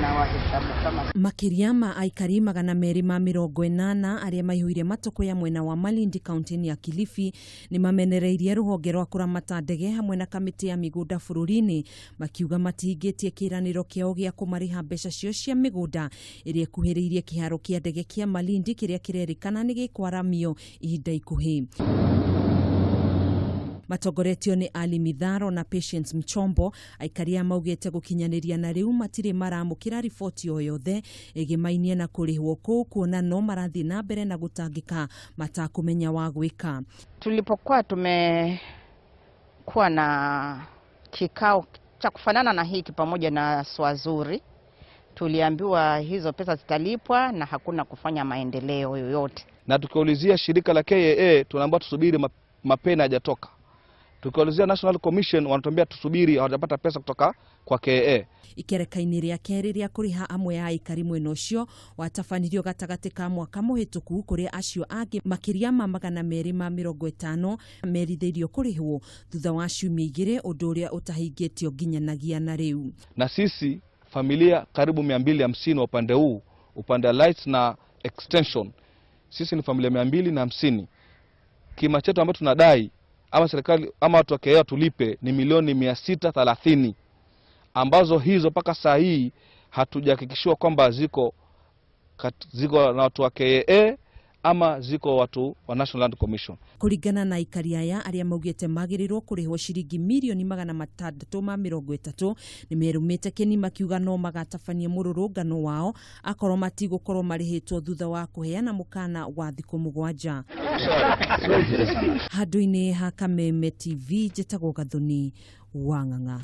tunawahesabu kama. Makiria ma Aikari 280 aria maihũire matoko ya mwena wa Malindi kaunti ya Kilifi ni mamenereirie ruhonge rwa kuramata ndege hamwe na kamiti ya migunda bururi-ini, makiuga matihingitie kiraniro kiao gia kumariha mbeca cio cia migunda iria kuhiriirie kiharo kia ndege kia Malindi kiria kirerikana ni kwararamio ihinda ikuhi. Matogoretio ni Ali Midharo na Patience Mchombo, Aikari maugite gukinyaniria na riu matire maramukira ripoti o yothe igimainie na kurihwo kuu, kuona no marathi na mbere na gutangika matakumenya wa gwika. Tulipokuwa tumekuwa na kikao cha kufanana na hiki pamoja na Swazuri, tuliambiwa hizo pesa zitalipwa na hakuna kufanya maendeleo yoyote. Na tukiulizia shirika la K.A.A tunaambiwa tusubiri mapena hajatoka. Tukiulizia National Commission wanatuambia tusubiri, hawajapata pesa kutoka kwa K.A.A. Ikereka-ini ria keri ria kuriha amwe ya Aikari mwena ucio watafanirio gatagati ka mwaka muhituku kuri acio angi makiria ma 250 meritheirio kurihwo thutha wa ciumia 2 undu uria utahingitio nginyanagia na riu. Na sisi familia karibu 250 upande huu, upande lights na extension, sisi ni familia 250. Kima chetu ambacho tunadai ama serikali ama watu wa K.A.A tulipe ni milioni 630, ambazo hizo paka saa hii hatujahakikishiwa kwamba ziko na watu wa K.A.A ama ziko watu wa National Land Commission. Kuringana na Aikari aya aria maugite magirirwo kurihwo ciringi milioni 630 ni merumite kini makiuga no magatabania mururungano wao akorwo matigukorwo marihitwo thutha wa kuheana mukaana wa thiku mugwanja. Handu-ini ha K.A.A TV njitagwo Gathoni Wang'ang'a.